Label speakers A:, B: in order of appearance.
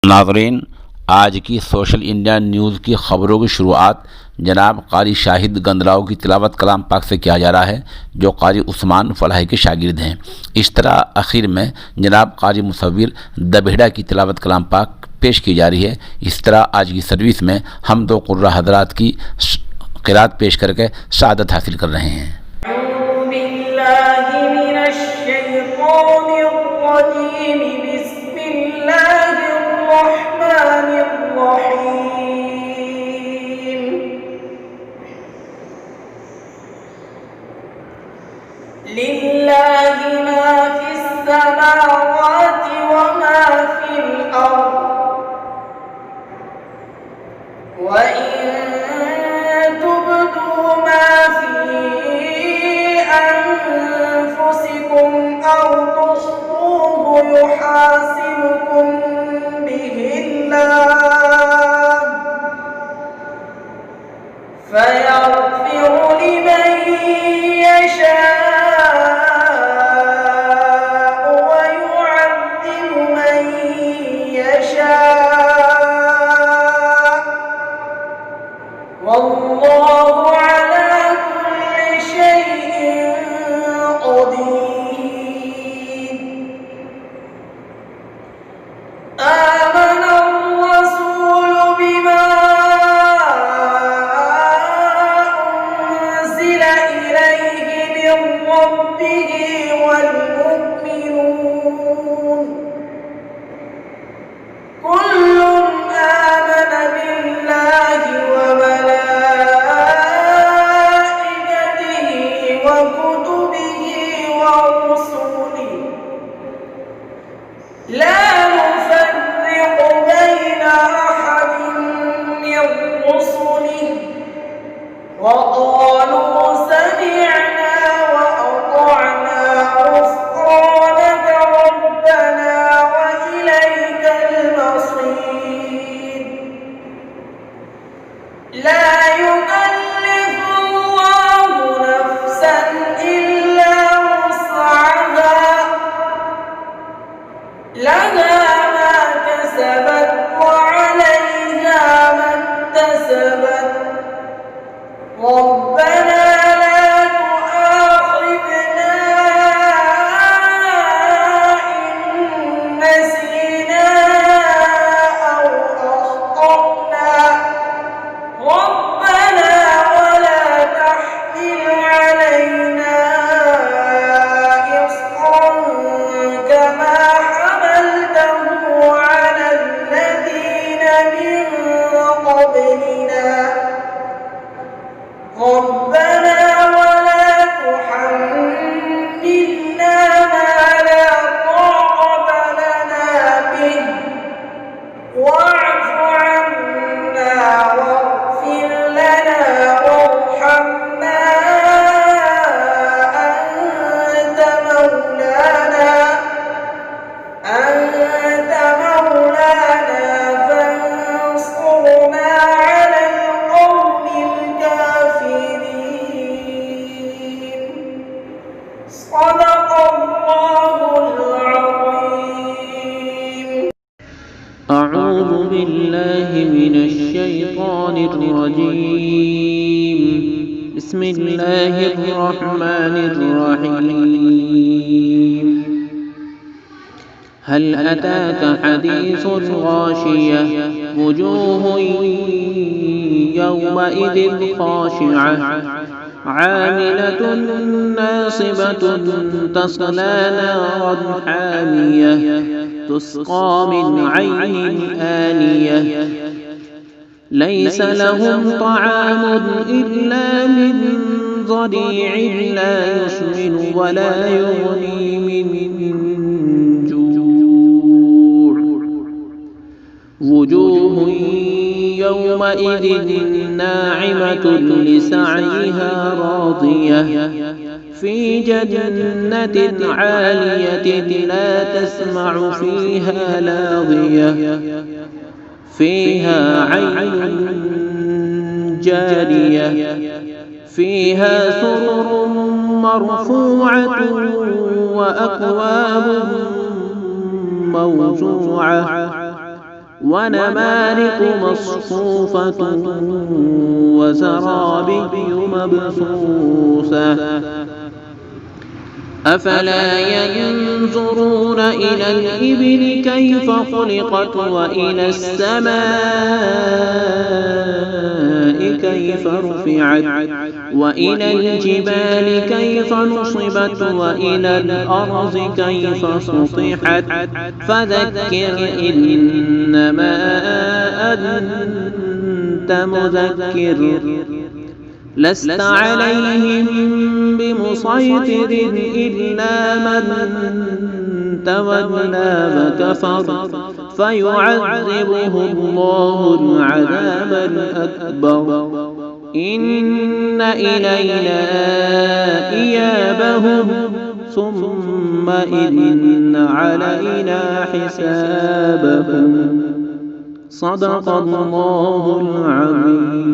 A: नाज़रीन, आज की सोशल इंडिया न्यूज़ की ख़बरों की शुरुआत जनाब क़ारी शाहिद गंदलाव की तिलावत कलाम पाक से किया जा रहा है, जो क़ारी उस्मान फलाही के शागिर्द हैं। इस तरह आखिर में जनाब क़ारी मुसव्विर दबेड़ा की तिलावत कलाम पाक पेश की जा रही है। इस तरह आज की सर्विस में हम दो क़ुर्रा हज़रात की क़िरात पेश करके शहादत हासिल कर रहे हैं।
B: लिल्लाहि मा फिस समावाति व मा फिल अर्द व इन तुब्दू मा फी अनफुसिकुम औ तुख्फूहु युहासिबुकुम बिहिल्लाह फयग़फिरु लिमन यशा वल्लाहु अला कुल्लि शैइन क़दीर। आमन अर्रसूलु बिमा उन्ज़िला इलैहि मिन रब्बिहि वल मुअ्मिनून कुल्लुन आमन बिल्लाहि व لا نفرق بين أحد من رسله وقالوا سمعنا وأطعنا غفرانك ربنا وإليك المصير لا يكلف الله نفسا إلا وسعها لها ما كسبت وعليها ما اكتسبت ربنا لا تؤاخذنا إن نسينا أو أخطأنا ربنا ولا تحمل علينا إصرا كما على الذين من قبلنا ربنا ولا تحملنا ما لا طاقة لنا به واعف عنا واغفر لنا وارحمنا أنت مولانا فانصرنا على القوم الكافرين صدق الله العظيم.
C: أعوذ بالله من الشيطان الرجيم. بسم الله الرحمن الرحيم. هل أتاك حديث الغاشية وجوه يومئذ خاشعة عاملة ناصبة تصلى نارا حامية تسقى من عين آنية ليس لهم طعام إلا من ضريع لا يسمن ولا يغني من وجوه يومئذ ناعمة لسعيها راضية في جنة عالية لا تسمع فيها لاغية فيها عين جارية فيها سرر مرفوعة وأكواب موضوعة ونمارق مصفوفة وزرابي مبثوثة أفلا ينظرون إلى الإبل كيف خلقت وإلى السماء كيف رفعت وإلى الجبال كيف نصبت وإلى الأرض كيف سطحت فذكر إنما أنت مذكر لست عليهم بمسيطر إلا من تولى وكفر فيعذبه الله العذاب الأكبر إن إلينا إيابهم ثم إن علينا حسابهم صدق الله العظيم.